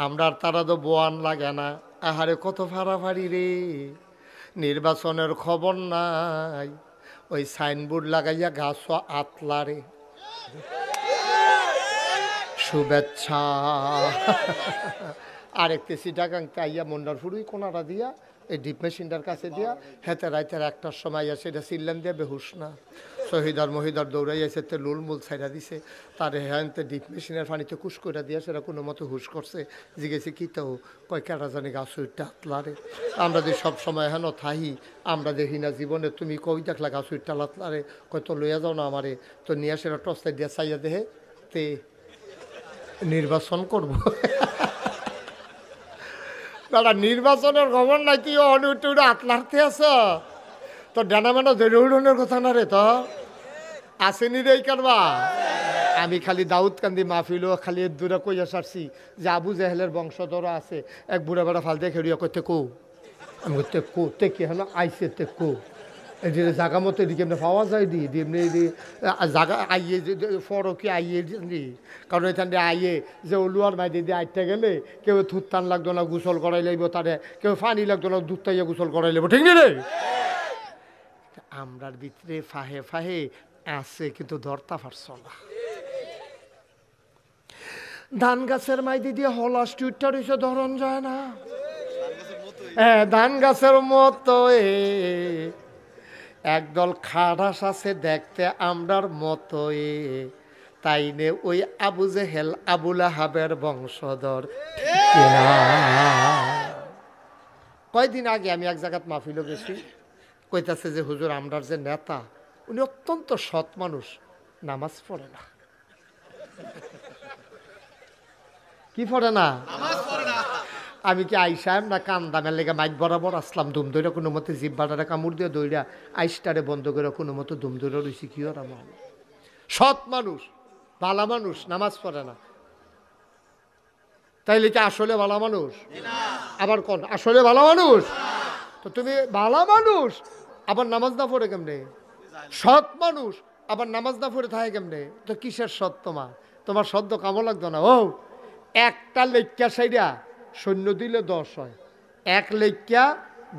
আমরা তারা তো বোয়ান লাগে না। আহারে কত ফাড়াফাড়ি রে, নির্বাচনের খবর নাই, ওই সাইনবোর্ড লাগাইয়া গাছ আতলা রে, শুভেচ্ছা। আরেকটি সিটাগাংতে আইয়া মন্ডার ফুড়ুই কোনাটা দিয়া এই ডিপ মেশিনটার কাছে দিয়া হেতে রাইতের 1টার সময় আইয়া সেটা সিল্লান দিয়ে বেহুশ না, শহীদার মহিদার দৌড়াই আছে, তে লুল মুল ছাইড়া দিছে, তার হ্যান্তে ডিপ মেশিনের পানিতে কুশ করে দিয়া সেটা কোনো মতো হুশ করছে। জিগেছে কি তো কয় কেটা জানি গাছ উইটটা আতলারে। আমরা যে সব সময় হেন থাহি, আমরা দেখি না জীবনে, তুমি কই দেখলা গাছ উইটটা লাতলারে, কয় তো লইয়া যাও না আমারে, তো নিয়ে সেটা টস্তাই দিয়া চাইয়া দেহে তে নির্বাচন করবো। দাদা নির্বাচনের খবর নাই, তুই অনুটে আতলারতে আছ, তো ডানা মেনা জরুরনের কথা না রে, তো আসেনি রে কারবা। আমি খালি দাউদ কান্দি মাহফিল খালি দূরে কইয়া সারছি যে আবু জাহেলের বংশধর আছে, এক বুড়া বেড়া ফালতে খেড়িয়া করতে কো, আমি করতে কো তে কি হলো আইসে তে কো, এই যে জাগা মতো এদিকে এমনি পাওয়া যায় দি এমনি জাগা আইয়ে ফরকি আইয়ে দি, কারণ এখান দিয়ে আইয়ে যে ওলুয়ার মাই দিয়ে আইতে গেলে কেউ থুত্তান লাগতো না গোসল করাই লাগবো, তারে কেউ পানি লাগতো না দুধ তাইয়া গোসল করাই লাগবো, ঠিক রে। আমরার ভিতরে ফাহে ফাহে আছে কিন্তু ধরতা পারছ না। ধান গাছের মাইদি দিয়ে হলাস টুইটটা রয়েছে, ধরন যায় না। হ্যাঁ, ধান গাছের মতো একদল খাড়াস আছে দেখতে আমরার মতো, তাই নে ওই আবু জেহেল আবুল আহাবের বংশধর। কয়দিন আগে আমি এক জায়গাত মাহফিল গেছি, কইতাছে যে হুজুর আমরার যে নেতা উনি অত্যন্ত সৎ মানুষ, নামাজ পড়ে না। কি পড়ে না? আমি কি আইসাম না কান্দামের লেগে মাইক বরাবর আসলাম, দুম ধরে কোনো মতে জিব্বাটারে কামড় দিয়ে দইরা আইসটারে বন্ধ করে কোনো মতো দুম ধরে রয়েছি। কি ওর আমার সৎ মানুষ, ভালা মানুষ, নামাজ পড়ে না, তাইলে কি আসলে ভালা মানুষ? আবার কোন আসলে ভালা মানুষ? তো তুমি ভালা মানুষ আবার নামাজ না পড়ে কেমনে? সৎ মানুষ আবার নামাজ না পড়ে থাকে কেমনে? তো কিসের সৎ তোমার? তোমার সদ্য কামো লাগতো না। ও একটা লেখ্যা সাইডা সৈন্য দিলে 10 হয়, এক লেখ্যা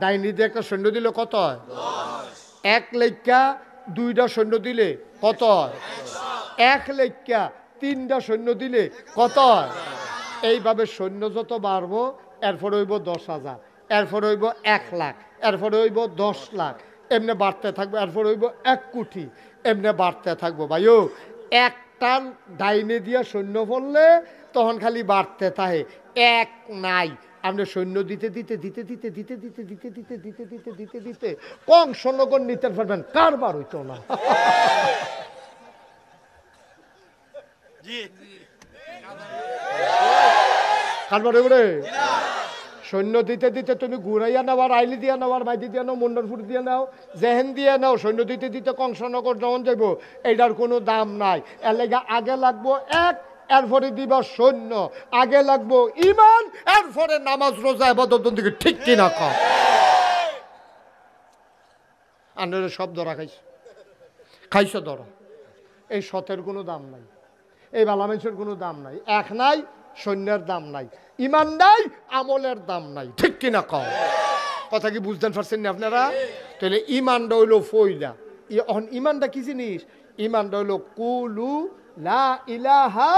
ডাইনি দিয়ে একটা সৈন্য দিলে কত হয়? এক লেখ্যা 2টা সৈন্য দিলে কত হয়? এক লেখ্যা 3টা সৈন্য দিলে কত হয়? এইভাবে সৈন্য যত বাড়বো এরপর হইব 10,000, এরপর হইব 1 লাখ, এরপর হইব 10 লাখ, এমনি বাড়তে থাকবো, এরপর হইব 1 কোটি, এমনি বাড়তে থাকবো। ভাইও একটা ডাইনে দিয়া সৈন্য পড়লে তখন খালি বাড়তে থাকে, এক নাই। আপনি সৈন্য দিতে দিতে দিতে দিতে দিতে দিতে দিতে দিতে দিতে দিতে দিতে দিতে কংসনগর নিতে পারবেন, কারবার হইতো না। কারবার হইব রে। সৈন্য দিতে দিতে তুমি ঘুরাইয়া নাও, আর আইলি দিয়া নাও, আর মাইদি দিয়া নাও, মন্ডলপুর দিয়ে নাও, জেহেন দিয়ে নাও, সৈন্য দিতে দিতে কংসনগর যখন যাইব এইটার কোনো দাম নাই। এর লেগে আগে লাগবো এক, এরপরে দিবা সৈন্য, আগে লাগবো ইমান, এরপরে নামাজ রোজা ইবাদত দিকে, ঠিক কিনা কম? আন্ডারে সব ধরা খাইছ, খাইছ ধরা। এই সতের কোনো দাম নাই, এই বালামেশের কোনো দাম নাই, এক নাই, সৈন্যের দাম নাই, ইমান নাই, আমলের দাম নাই, ঠিক কিনা কম? কথা কি বুঝতেন পারছেন না আপনারা? তাহলে ইমানটা হইল ফইলা। ইমানটা কি জিনিস? ইমানটা হইল কুলু লা ইলাহা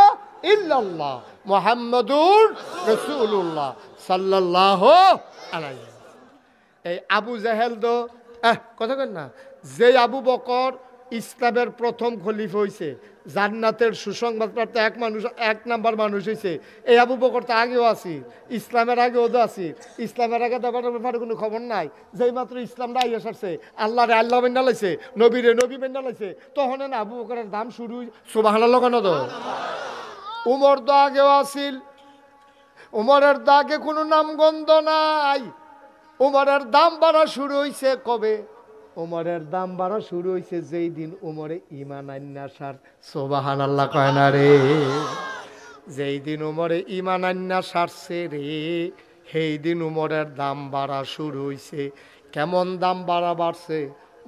ইল্লাল্লাহ মুহাম্মাদুর রাসূলুল্লাহ সাল্লাল্লাহু আলাইহি। এই আবু জাহেল তো কথা কেন না, যে আবু বকর ইসলামের প্রথম খলিফা হয়েছে, জান্নাতের সুসংবাদপ্রাপ্ত এক নাম্বার মানুষ হয়েছে, এই আবু বকর তো আগেও আছি, ইসলামের আগেও তো আছি। ইসলামের আগে দেওয়ার ব্যাপারে কোনো খবর নাই, যেই মাত্র ইসলামটা আইয়া সারছে, আল্লাহ রে আল্লাহ বেন্ডা লাইছে, নবী রে নবী বেন্ডা লাইছে, তখন না আবু বকরের দাম শুরু। সুবহানাল্লাহ কেন? তো উমর তো আগেও আসিল, উমরের দাগে কোনো নামগন্ধ নাই। উমরের দাম বাড়া শুরু হয়েছে কবে? উমরের দাম বাড়া শুরু হয়েছে যেই দিন উমরে ইমান আন্না সার। সুবহানাল্লাহ কয় না রে? যেই দিন উমরে ইমান আন্না সারছে রে, সেই দিন উমরের দাম বাড়া শুরু হয়েছে। কেমন দাম বাড়া বাড়ছে?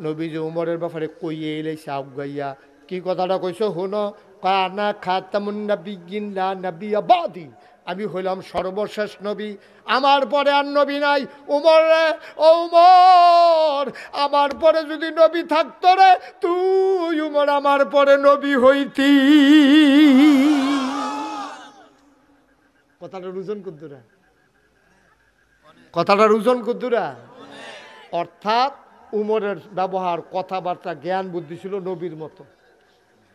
নবীজি উমরের ব্যাপারে কইয়ে এলেছে আগাইয়া। কি কথাটা কইছো? হুনো, কানা খাতামুন নাবিয়্যিন লা নাবিয়্যা বাদি। আমি হইলাম সর্বশেষ নবী, আমার পরে আর নবী নাই। উমর রে, ও উমর, আমার পরে যদি নবী থাকতো রে, তুই উমর আমার পরে নবী হইতি। কথাটার ওজন কুদ্দুরা, কথাটার ওজন কুদ্দুরা। অর্থাৎ উমরের ব্যবহার, কথাবার্তা, জ্ঞান বুদ্ধি ছিল নবীর মতো,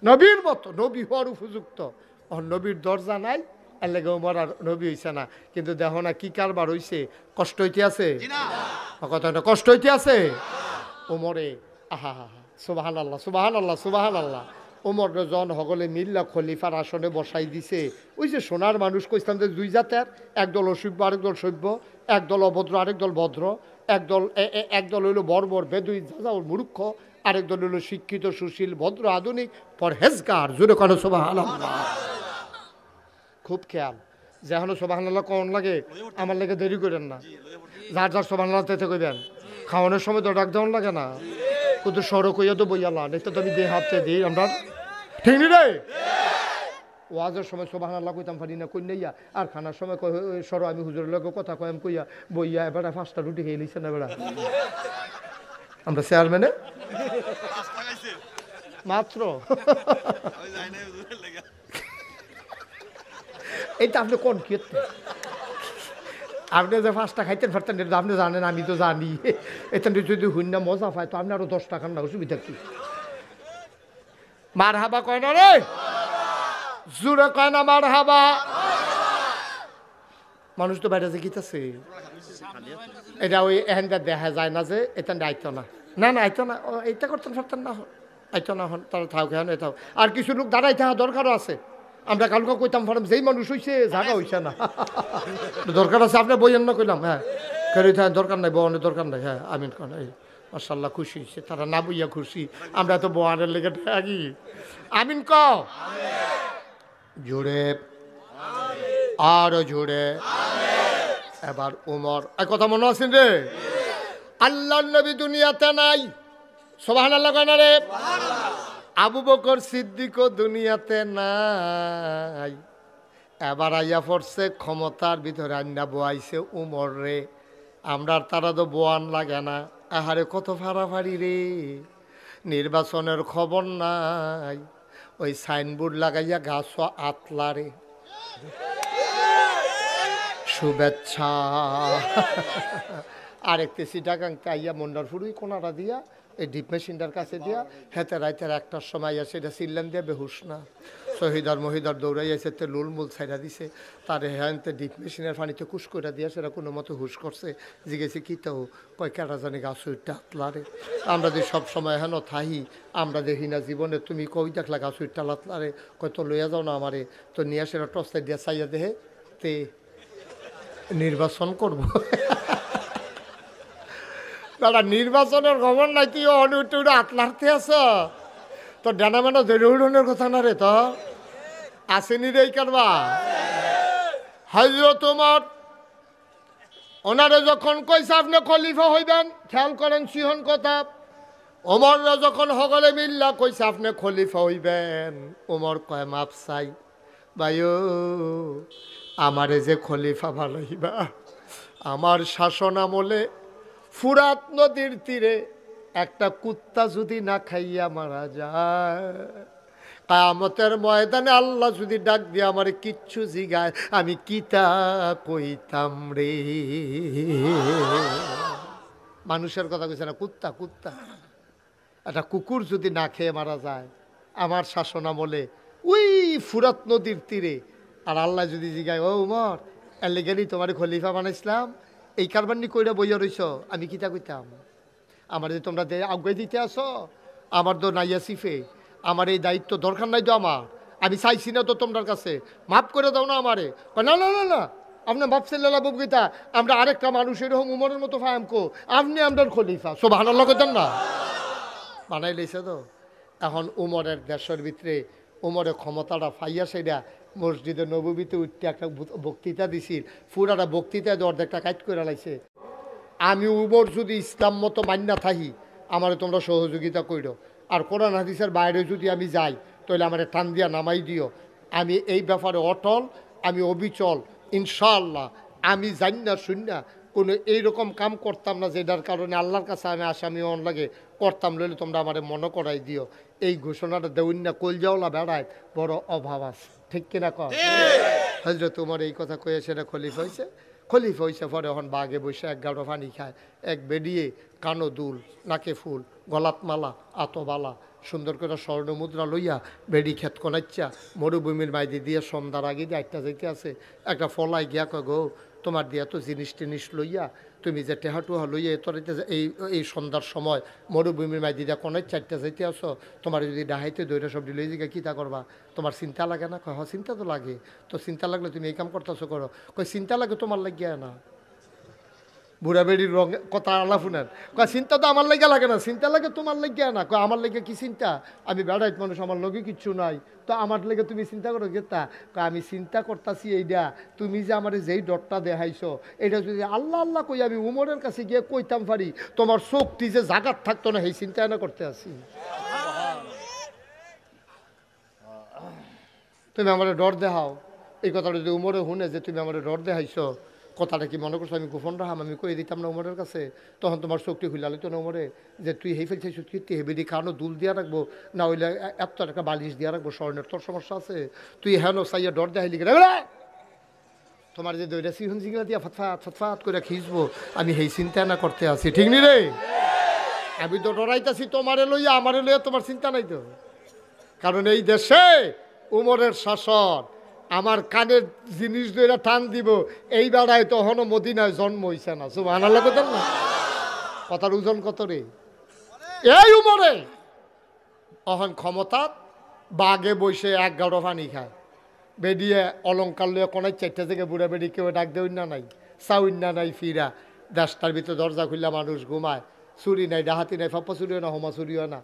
নবীর মতো, নবী হওয়ার উপযুক্ত। নবীর দরজা নাই, এর লেগে উমর আর নবী হইছে না। কিন্তু দেখো না কি কারবার হইছে, কষ্ট হইতে আছে, কথাটা কষ্ট হইতে আছে উমরে। আহা হা হা, সুবাহান আল্লাহ, সুবাহান আল্লাহ, সুবাহান আল্লাহ। উমর জন হগলে মিল্লা খলিফার আসনে বসাই দিছে। ওই যে সোনার মানুষ কইতাম যে দুই জাতের, একদল অসভ্য আরেক দল সভ্য, একদল অভদ্র আরেক দল ভদ্র, একদল হইল বর্বর বেদুই যাও মূর্খ, আরেক দল হইল শিক্ষিত সুশীল ভদ্র আধুনিক পরহেজগার। জোরে কেন সুবহানাল্লাহ। খুব খেয়াল, যেন সুবহানাল্লাহ কোন লাগে আমার লেগে দেরি করেন না, যার যার সুবহানাল্লাহ তেতে কইবেন। খাওয়ানোর সময় তো ডাক দেওয়ান লাগে না, কিন্তু সড়ক হইয়া তো বইয়ালা নেই তো আমি দিয়ে হাতে দিই আমরা, ঠিক নি রে? ওয়াজের সময় সুবহানাল্লাহ কইতাম পারি না, কই নাইয়া আর খানার সময় সরো আমি হুজুরের লগে কথা কয়াম কইয়া বইয়া এবার 5টা রুটি খেয়ে নিছে না বেড়া আমরা চেয়ারম্যানে মাত্র। এইটা আপনি কোন কি আপনি যে 5টা খাইতেন ফারতেন এটা আপনি জানেন, আমি তো জানি। এখান যদি হুন্না মজা পায় তো আপনি আরো 10 টাকার না, অসুবিধা কি? মার হাবা কয় না রে, জোরে কয় না মার হাবা। মানুষ তো বাইরে যে গীতাছে এটা ওই এখানটা দেখা যায় না যে এটা আইতো না, না না আইতো না, এইটা করতেন ফারতেন না, আইতো না হন তারা থাও খেয়ে এটাও। আর কিছু লোক দাঁড়াই থাকা দরকারও আছে। আমরা কালকে কইতাম ফারাম যেই মানুষ হইছে জায়গা হইছে না, দরকার আছে আপনি বইয়েন না কইলাম। হ্যাঁ কেউ দরকার নাই, বহানের দরকার নাই। হ্যাঁ আমিন খান এই মাশাআল্লাহ খুশি হয়েছে, তারা না বইয়া খুশি, আমরা তো বহানের লেগে থাকি। আমিন ক জোরে, আরো জোরে। এবার উমর, এক কথা মনে আছেন রে, আল্লাহর নবী দুনিয়াতে নাই, সুবহানাল্লাহ কয় না রে? আবু বকর সিদ্দিকও দুনিয়াতে নাই। এবার আইয়া পড়ছে ক্ষমতার ভিতরে আন্না বোয়াইছে উমর রে। আমরা তারা তো বোয়ান লাগে না, আহারে কত ফাড়াফাড়ি রে, নির্বাচনের খবর নাই, ওই সাইনবোর্ড লাগাইয়া গাছ আতলা রে, শুভেচ্ছা। আরেকটি সিটাগাংতে আইয়া মন্ডার ফুড়ুই কোনাটা দিয়া এই ডিপ মেশিনটার কাছে দিয়া হেতে রাইতের 1টার সময় আসে এটা সিল্লান দিয়ে বেহুশ না, শহীদার মহিদার দৌড়াই আছে তে লুল মুল ছাইড়া দিছে, তার হ্যাঁতে ডিপ মেশিনের পানিতে কুশ করে দিয়া সেটা কোনো মতো হুশ করছে। জিজ্ঞেসি কী তো কয় কেটা জানি গাছ উইটটা আতলারে। আমরা যে সব সময় হেন থাহি, আমরা দেখি না জীবনে, তুমি কই দেখলা গাছ উইটটা লাতলারে, কয় তো লইয়া যাও না আমারে, তো নিয়ে সেটা টর্চলাইট দিয়া চাইয়া দেহে তে নির্বাচন করবো। দাদা নির্বাচনের খবর নাই, তুই অনুটে আতলারতে আস তো ডানা মেনা জরুরনের কথা না রে, তো আসেনি রে কারবা। হযরত ওমর ওনারে যখন কইছে আপনি খলিফা হইবেন, খেয়াল করেন সিহন কথা, ওমররা যখন হগলে মিল্লা কইছে আপনি খলিফা হইবেন, ওমর কয় মাপ চাই ভাইও, আমারে যে খলিফা বানাইবা, আমার শাসন আমলে ফুরাত নদীর তীরে একটা কুত্তা যদি না খাইয়া মারা যায়, কিয়ামতের ময়দানে আল্লাহ যদি ডাক দিয়ে আমারে কিচ্ছু জিগায়, আমি কিতা কইতাম রে। মানুষের কথা কইছে না, কুত্তা কুত্তা, একটা কুকুর যদি না খেয়ে মারা যায় আমার শাসন আমলে ওই ফুরাত নদীর তীরে, আর আল্লাহ যদি জিগায় ও উমর এর লেগেই তোমার খলিফা বানাইছিলাম, এই কারবানি কইরা বইয়া রইছ, আমি কিতা কইতাম? আমার যে তোমরা আগে দিতে আসো, আমার তো নাইয়া সিফে, আমার এই দায়িত্ব দরকার নাই তো আমার, আমি চাইছি না তো তোমার কাছে, মাফ করে দাও না আমারে। না না না না, আপনি মাফ সাল্লাল্লাহু বকগিতা, আমরা আরেকটা মানুষ এরকম উমরের মতো ফায়াম কো, আপনি আপনার খলিফা, সুবহানাল্লাহ কইতেন না, বানাই লইছে তো। এখন উমরের দেশের ভিতরে উমরের ক্ষমতাটা ফাইয়া সেটা মসজিদে নববীতে উঠতে একটা বক্তৃতা দিছিল, পুরাটা বক্তৃতা অর্ধেকটা কাজ করে লাইছে। আমি উমর যদি ইসলাম মতো মান্যা থাকি, আমার তোমরা সহযোগিতা করো, আর কোরআন হাদিসের বাইরে যদি আমি যাই তাহলে আমার টান দিয়া নামাই দিও। আমি এই ব্যাপারে অটল, আমি অবিচল, ইনশাআল্লাহ আমি জানি না শুনি না কোনো এইরকম কাম করতাম না, যেটার কারণে আল্লাহর কাছে আমি আসামি অন লাগে করতাম, লইলে তোমরা আমার মনে করাই দিও। এই ঘোষণাটা দেউন না কলজাওলা বেড়ায় বড় অভাব আছে, ঠিক কিনা কর? হজরত তোমার এই কথা কয়ে সেটা খলিফা হয়েছে পরে এখন বাঘে বসে এক গাড়ো পানি খায়, এক বেরিয়ে কানো দুল, নাকে ফুল, গলাত মালা, আতবালা, সুন্দর করে স্বর্ণ মুদ্রা লইয়া বেড়ি ক্ষেত কনাচ্চা মরুভূমির মাইদি দিয়ে সন্ধ্যার আগে দিয়ে একটা যাইতে আছে, একটা ফলাই গিয়া কয় গো তোমার দিয়া তো জিনিস টিনিস লইয়া তুমি যে টেহাটুহা লইয়া তোরাইতে এই সন্ধ্যার সময় মরুভূমির মাইদি দিয়া কনাই চারটা যাইতে আসো, তোমার যদি ডাহাইতে দইটা সবজি লই জিগা কী তা করবা? তোমার চিন্তা লাগে না? কয় চিন্তা তো লাগে। তো চিন্তা লাগলে তুমি এই কাম করতেছো করো। কয় চিন্তা লাগে তোমার লাগিয়া না? বুড়া বেড়ির রঙে কথা আলাফুনের কয় চিন্তা তো আমার লেগে লাগে না, চিন্তা লাগে তোমার লেগে না। কয় আমার লেগে কি চিন্তা? আমি বেড়াইত মানুষ, আমার লগে কিচ্ছু নাই, তো আমার লেগে তুমি চিন্তা করো গেতা? কয় আমি চিন্তা করতেছি এইটা, তুমি যে আমার যেই ডরটা দেখাইছো এটা যদি আল্লাহ আল্লাহ কই আমি উমরের কাছে গিয়ে কইতাম পারি, তোমার শক্তি যে জাগাত থাকতো না, সেই চিন্তা না করতে আসি। তুমি আমার ডর দেখাও। এই কথাটা যদি উমরে শুনে যে তুমি আমার ডর দেখাইছো, কথাটা কি মনে করছো আমি গোপন রাহাম? আমি কই দিতাম না উমরের কাছে? তখন তোমার চোখটি খুলালি তো না উমরে যে তুই হেই ফেলছিস কীর্তি হেবেদি কানো দুল দিয়া রাখবো না হইলে এত টাকা বালিশ দিয়া রাখবো স্বর্ণের, তোর সমস্যা আছে? তুই হেন সাইয়া ডর দেখাইলি গেলে তোমার যে দইটা সিহন জিগলা দিয়া ফতফাত করে খিঁচবো, আমি হেই চিন্তা না করতে আসি, ঠিক নি রে? আমি তো ডরাইতেছি তোমারে লইয়া, আমারে লইয়া তোমার চিন্তা নাই তো। কারণ এই দেশে উমরের শাসন, আমার কানের জিনিস ধরে টান দিব, এই বেড়ায় তখনও মদিনায় জন্ম হইছে না। সুবহানাল্লাহ কথা না? কথার ওজন কত রে? এই উমরে অহন ক্ষমতা বাগে বসে এক গাড়ো পানি খায়, বেরিয়ে অলঙ্কার লইয়া কোনায় চারটা থেকে বুড়া বেড়ি কেউ ডাক দেউন না নাই, চাউন না নাই, ফিরা দেশটার ভিতরে দরজা খুললা মানুষ ঘুমায়, চুরি নাই, ডাহাতি নাই, ফাপ্পা চুরিও না, হোমা চুরিও না,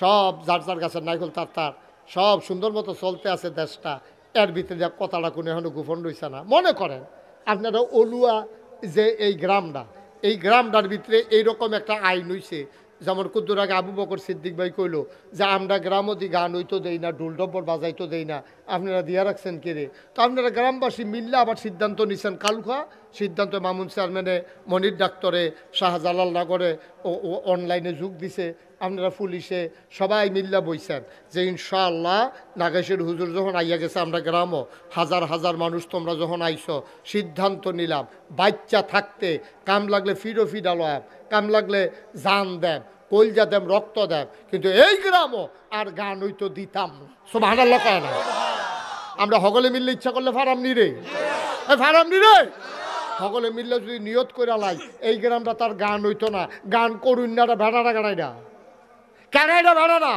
সব যার যার গাছের নাইকল তার সব সুন্দর মতো চলতে আছে দেশটা। এর ভিতরে যা কথাটা কোনো এখনো গোপন রয়েছে না। মনে করেন আপনারা অলুয়া যে এই গ্রামটার ভিতরে এইরকম একটা আইন হইছে, যেমন কুদ্দুর আগে আবু বকর সিদ্দিক ভাই কইলো যে আমরা গ্রামতি গান হইতো দেই না, ঢোল ডব্বর বাজাইতো দেই না, আপনারা দিয়া রাখছেন কে রে? তো আপনারা গ্রামবাসী মিললে আবার সিদ্ধান্ত নিছেন কালুখা, সিদ্ধান্ত মামুন চেয়ারম্যানে, মনির ডাক্তারে, শাহজালাল নগরে ও অনলাইনে যোগ দিছে, আপনারা পুলিশে সবাই মিল্লা বইছেন যে ইনশাআল্লাহ নাগেশের হুজুর যখন আইয়া গেছে আমরা গ্রামও হাজার হাজার মানুষ তোমরা যখন আইছো, সিদ্ধান্ত নিলাম বাচ্চা থাকতে কাম লাগলে ফিডা লয়, কাম লাগলে জান দেন, কলজা দেন, রক্ত দেন, কিন্তু এই গ্রামও আর গান হইতো দিতাম না। সুবহানাল্লাহ কয় না? আমরা সকলে মিললে ইচ্ছা করলে ফারাম নি রে, ফারাম নি রে, সকলে মিললে যদি নিয়ত করে লাই এই গ্রামটা তার গান হইতো না, গান করুন না, ভেড়াটা গাড়াইডা কেনাইডা ভেড়াটা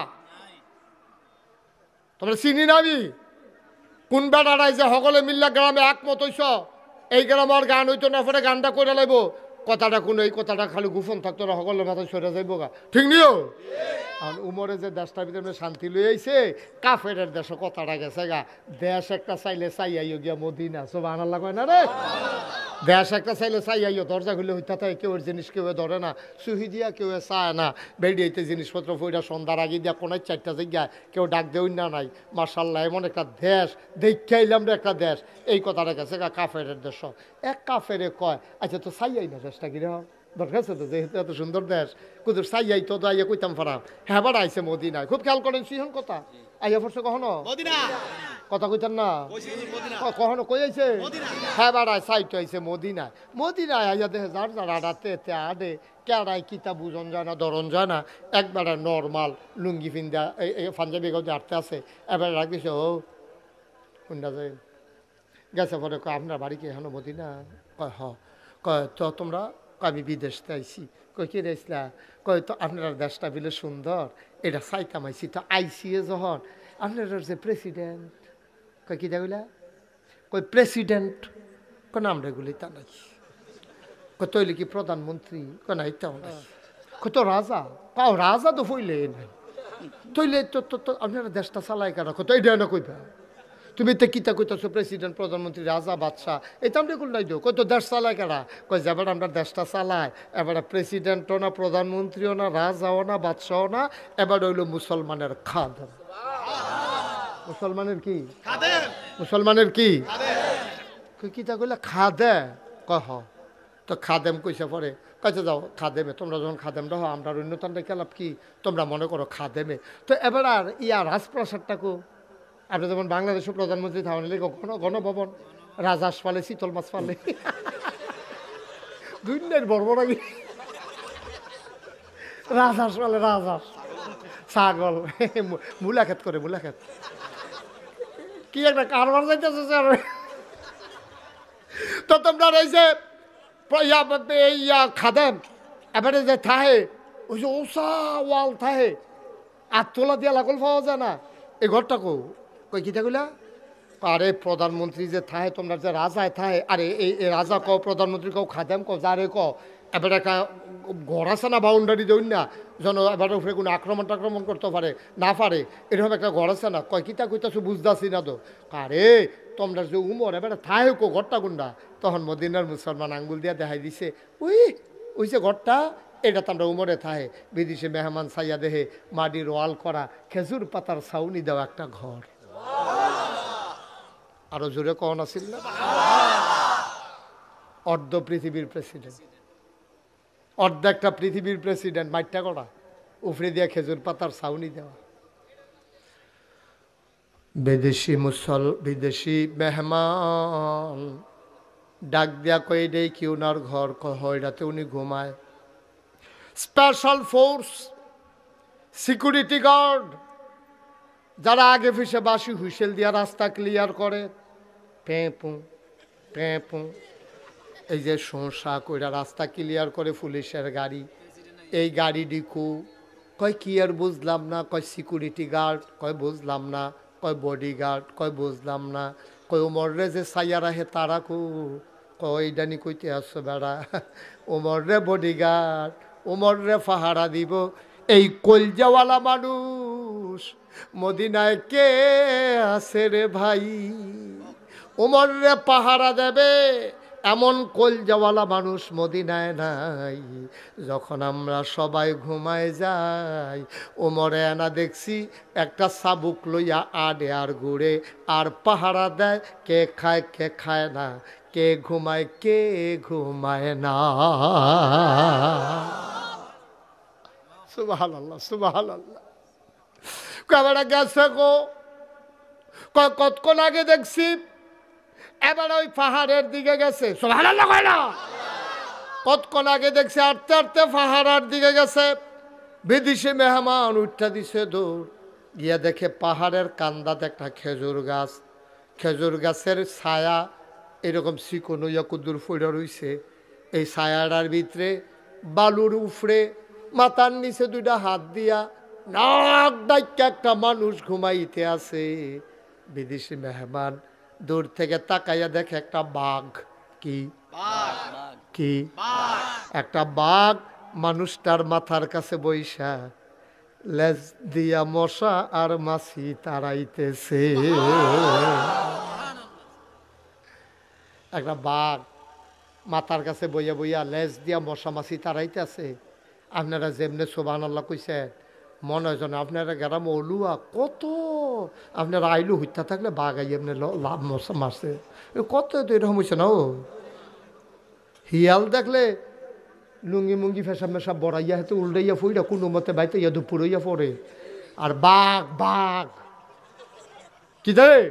তোমরা চিনি না আমি কোন বেড়াটাই যে সকলে মিললে গ্রামে একমত হইছ এই গ্রাম আর গান হইতো না, পরে গানটা করে লাইব, কথাটা কোনো এই কথাটা খালি গোপন থাকতো না, সকলের মাথায় সরে যাইব গা, ঠিক নিও? আর উমরে যে দেশটার ভিতরে শান্তি লই আইছে, কাফের দেশে কথাটা গেছে গা, দেশ একটা চাইলে চাই আইও গিয়া মদিনা। সুবহানাল্লাহ কয় না রে? দেশ একটা চাইলে চাই আইও, দরজা খুলে হইতে থাকে, কেউ জিনিস কেউ ধরে না, সুহি দিয়া কেউ চায় না, বেরিয়েতে জিনিসপত্র ফইরা সন্ধ্যার আগে দিয়া কোনায় চারটা জায়গায় কেউ ডাক দেউন না নাই। মার্শাল্লাহ এমন একটা দেশ দেখে আইলাম রে, একটা দেশ এই কথাটা গেছে গা কাফের দেশ। এক কাফেরে কয় আচ্ছা তো চাই আই না দেশটা কিরকম দরকার আছে তো, যেহেতু এত সুন্দর দেশ, কুদুর চাই আই তো আইয়া কইতাম ফারাম, হ্যাঁ বাড়া আইসে মদিনায়, খুব খেয়াল করেন সিহন কথা আইয়া পড়ছে কখনো কথা কইতেন না, কখনো কই আইছে? হ্যাঁ বাড়ায় সাইট আইছে মদিনায়, মদিনায় আইয়া দেখে যার যার আডাতে এতে আডে কেড়াই কিতা বুঝন যায় না, ধরন যায় না, একবারে নর্মাল লুঙ্গি ফিন্দা পাঞ্জাবি গাঁতে আটতে আছে, এবার রাখিছে ও কোনটা যায় গেছে পরে কয় আপনার বাড়ি কি এখনো মদিনা? কয় হ। কয় তো তোমরা? আমি বিদেশতে আইসি। কই কি রেসলা? কয় তো আপনার দেশটা বিলে সুন্দর, এটা চাইতাম আইসি, তো আইসিএ যখন আপনার যে প্রেসিডেন্ট, কয় কি দেখলা? কই প্রেসিডেন্ট, কোন আমরাগুলি তা নাই। কয় তৈলে কি প্রধানমন্ত্রী? কয় না এটাও নাই। কয় তো রাজা? কাও রাজা তো ফইলে নাই, তৈলে তো আপনারা দেশটা চালায় কেন? কত এটা না কইবা তুমি তো কিতা কইতেছো প্রেসিডেন্ট প্রধানমন্ত্রী রাজা বাদশাহ, এই তো আমরা নাই দিও, কই তো দেশ চালায় কেনা? কই যাবার আমরা দেশটা চালায়, এবারে প্রেসিডেন্টও না, প্রধানমন্ত্রীও না, রাজাও না, বাদশাহও না, এবার হইল মুসলমানের খাদেম। মুসলমানের কি? মুসলমানের কি? কই কিতা কইলা খাদে কহ তো খাদেম কইসা পরে কাছে যাও খাদেমে তোমরা যখন খাদেমটা হো আমরা অন্যতনটা খেলাপ কি তোমরা মনে করো খাদেমে তো এবার আর ইয়া রাজপ্রাসাদটাকু আপনি যেমন বাংলাদেশের প্রধানমন্ত্রী থাকেন গণভবন রাজহাঁস পালে শীতল মাছ পালে দুইটার বড় বড় রাজহাঁস পালে রাজহাঁস ছাগল মূলাক্ষেত করে মূলাক্ষেত কি একটা কারবার যাইতেছে স্যার তো তোমরা এই যে খাদেম এবারে যে থাহে ওই যে ওসা ওয়াল থাহে আর তোলা দিয়া লাগল পাওয়া যায় না এই ঘরটা কই কিতা কইলা আরে প্রধানমন্ত্রী যে থাহে তোমরা যে রাজায় থাহে আরে এই রাজা কও প্রধানমন্ত্রী কও খাদেম কও যারে কও এবার একটা ঘর আছে না বাউন্ডারি দেউন না যেন এবার উপরে কোনো আক্রমণ করতে পারে না পারে এরকম একটা ঘর আছে না কয় কিতা কইতাছো বুঝতেছি না তো আরে তোমরা যে উমর এবার থাহে কো ঘরটা গুন্ডা তখন মদিনার মুসলমান আঙ্গুল দিয়া দেখাই দিছে ওই যে ঘরটা এটা তো আমরা উমরে থাহে বিদেশে মেহমান সাইয়া দেহে মাটির ওয়াল করা খেজুর পাতার ছাউনি দেওয়া একটা ঘর আরো জোরে কন আছিল না অর্ধ পৃথিবীর প্রেসিডেন্ট অর্ধেকটা পৃথিবীর প্রেসিডেন্ট মাইটটা করা উফরে দিয়া খেজুর পাতার ছাউনি দেওয়া বিদেশি মেহমান ডাক দিয়া কই দেই কি ওনার ঘর হয়রাতে উনি ঘুমায় স্পেশাল ফোর্স সিকিউরিটি গার্ড যারা আগে ফিসে বাসি হুইসেল দিয়া রাস্তা ক্লিয়ার করে পেঁপু পেঁপু এই যে সংসা কইরা রাস্তা ক্লিয়ার করে পুলিশের গাড়ি এই গাড়ি ডিকু কয় কি আর বুঝলাম না কয় সিকিউরিটি গার্ড কয় বুঝলাম না কয় বডি গার্ড কয় বুঝলাম না কয় ওমর রে যে সাইয়া রাহে তারা কয় ডানি কইতে আসছো বেড়া ওমর রে বডি গার্ড ওমর রে পাহারা দিব এই কলজাওয়ালা মানুষ মদিনায় কে আছে রে ভাই ওমর রে পাহারা দেবে এমন কলজাওয়ালা মানুষ মদিনায় নাই যখন আমরা সবাই ঘুমায় যাই ওমরে আনা দেখছি একটা চাবুক লইয়া আডে আর ঘুরে আর পাহারা দেয় কে খায় না কে ঘুমায় না সুবহানাল্লাহ সুবহানাল্লাহ কয়টা গেছে গো কতক্ষণ আগে দেখছি এবার ওই পাহাড়ের দিকে গেছে সুবহানাল্লাহ কয় না কতক্ষণ আগে দেখছি আটতে আটতে পাহাড়ের দিকে গেছে বিদেশি মেহমান উঠা দিছে দৌড় গিয়া দেখে পাহাড়ের কান্দাতে একটা খেজুর গাছের ছায়া এরকম চিকন হইয়া কুদুর ফুড়ে রইছে এই ছায়াটার ভিতরে বালুর উফরে মাথার নিচে দুইটা হাত দিয়া নাক ডাইকা একটা মানুষ ঘুমাইতে আছে বিদেশি মেহমান দূর থেকে তাকাইয়া দেখে একটা বাঘ কি একটা বাঘ মানুষটার মাথার কাছে বইসা লেজ দিয়া মশা আর মাছি তাড়াইতেছে একটা বাঘ মাথার কাছে বইয়া বইয়া লেজ দিয়া মশা মাছি তাড়াইতেছে আপনারা যেমনে সুবহানাল্লাহ কইছেন মনে হয় যেন আপনারা গ্রাম অলুয়া কত আপনারা আইলু হইতা থাকলে বাঘ আই এমনি লাভ মশা মারছে কত তো এরকম হয়েছে না ও হিয়াল দেখলে লুঙ্গি মুঙ্গি ফেসাব মেসাব বড়াইয়া হাতে উল্টাইয়া ফুইরা কোনো মতে বাইতে ইয়া দুপুর হইয়া পড়ে আর বাঘ কি দেয়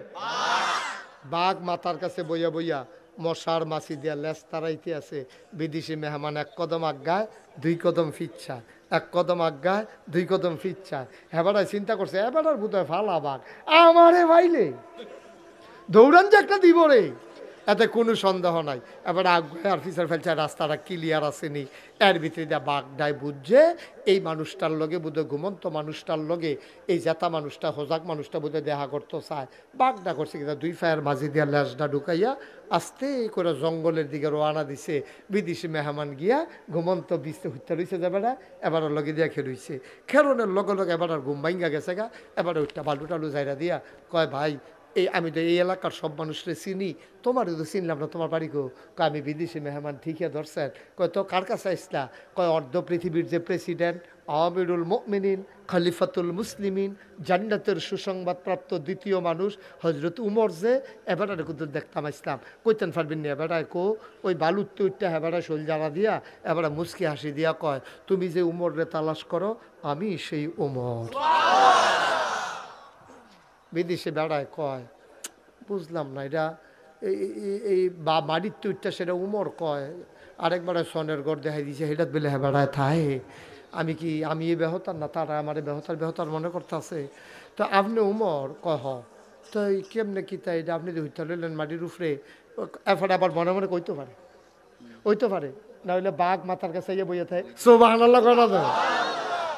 বাঘ মাথার কাছে বইয়া বইয়া মশার মাছি দিয়া লেজ তাড়াইতে আছে বিদেশি মেহমান এক কদম আজ্ঞায় দুই কদম ফিচ্ছা এক কদম আজ্ঞায় দুই কদম ফিচ্ছা এবারে চিন্তা করছে এবার বোধহয় ফালা বাঘ আমারে ভাইলে দৌড়ান যে একটা দিব রে এতে কোনো সন্দেহ নাই এবার আজ্ঞায় আর ফিচার ফেলছে রাস্তাটা ক্লিয়ার আসেনি এর ভিতরে দিয়া বাঘটাই বুঝছে এই মানুষটার লগে বোধহয় ঘুমন্ত মানুষটার লগে এই জেতা মানুষটা হোজাক মানুষটা বোধহয় দেখা করতে চায় বাঘটা করছে কিন্তু দুই ফায়ের মাঝে দিয়া লেজটা ঢুকাইয়া আস্তে করে জঙ্গলের দিকে রওনা দিছে বিদেশি মেহমান গিয়া ঘুমন্ত বিছতে হত্যা রয়েছে যাবেটা এবার লগে দিয়া খেরুইছে খেরনের লগে লগে এবার আর ঘুম ভাঙ্গা গেছে গা এবার উঠটা বালু টালু জায়গা দিয়া কয় ভাই এই আমি তো এই এলাকার সব মানুষরে চিনি, তোমারও তো চিনলাম না, তোমার বাড়ি গো? কয় আমি বিদেশি মেহমান, ঠিকই ধরছেন। কয় তো কার কাছে আসলা? কয় অর্ধ পৃথিবীর যে প্রেসিডেন্ট, আমিরুল মুমিনিন, খলিফাতুল মুসলিমিন, জান্নাতের সুসংবাদপ্রাপ্ত দ্বিতীয় মানুষ হজরত উমর যে, এবারে কিন্তু দেখতাম আসলাম। কইতেন পারবেন না এবারে কো ওই বালুর তুইটা এবারে শৈল জ্বালা দিয়া এবারে মুচকি হাসি দিয়া কয়, তুমি যে উমরে তালাশ করো আমি সেই উমর। বিদেশে বেড়ায় কয় বুঝলাম না এটা এই বা মাটির তুইটা সেটা উমর কয়, আরেকবার সনের গড় দেখাই দিয়েছে হেটাত বেলে হ্যাঁ বেড়ায় থাহে। আমি এই বেহতার না, তারা আমার বেহতার মনে করতে আছে। তো আপনি উমর কয় হ, তো এই কেমনে কি তাই এটা আপনি হইতে লইলেন মাটির উপরে? এরপরে আবার মনে মনে কইতে পারে, হইতে পারে না হইলে বাঘ মাথার কাছে ইয়ে বইয়ে থাকে সুবহানাল্লাহ করা যায়।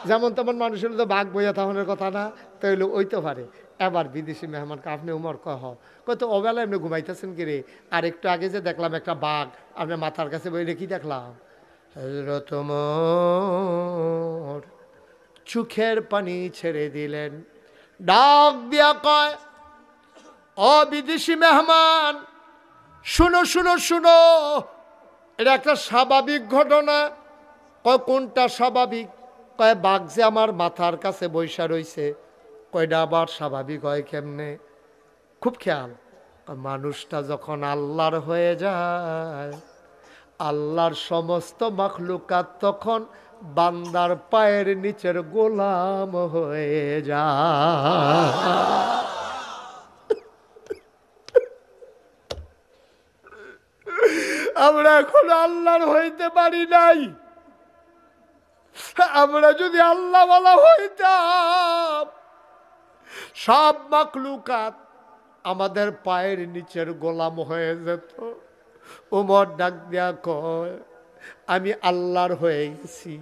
যেমন তেমন মানুষের তো বাঘ বইয়া থাকানোর কথা না, তাইলে ওইতে পারে। এবার বিদেশি মেহমানকে আপনি উমর কয় কত অবেলা এমনি ঘুমাইতেছেন কি রে? আর একটু আগে যে দেখলাম একটা বাঘ আপনার মাথার কাছে বইলে কি দেখলাম? হযরত ওমর চোখের পানি ছেড়ে দিলেন, ডাক দিয়া কয়, ও বিদেশি মেহমান শুনো শুনো শুনো, এটা একটা স্বাভাবিক ঘটনা। কয় কোনটা স্বাভাবিক? কয় বাঘ যে আমার মাথার কাছে বৈশা রইছে। কয়টা আবার স্বাভাবিক হয় কেমনে? খুব খেয়াল, মানুষটা যখন আল্লাহর হয়ে যায়, আল্লাহর সমস্ত মাখলুকাত তখন বান্দার পায়ের নিচের গোলাম হয়ে যায়। আমরা এখন আল্লাহর হইতে পারি নাই। আমরা যদি আল্লাহওয়ালা হইতাম, সব মাখলুকাত আমাদের পায়ের নিচের গোলাম হয়ে যেত। ওমর ডাক দিয়া কয়, আমি আল্লাহর হয়ে গেছি,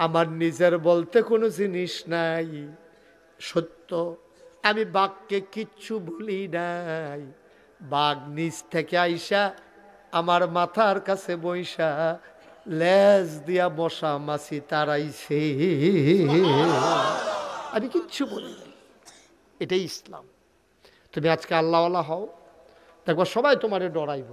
আমার নিজের বলতে কোনো জিনিস নাই। সত্য, আমি বাঘকে কিচ্ছু বলি নাই। বাঘ নিজ থেকে আইসা আমার মাথার কাছে বইসা লেজ দিয়া মশা মাছি তারাইছে, আমি কিচ্ছু বলি নাই। এটাই ইসলাম। তুমি আজকে আল্লাহওয়ালা হও, দেখবো সবাই তোমারে ডরাইব।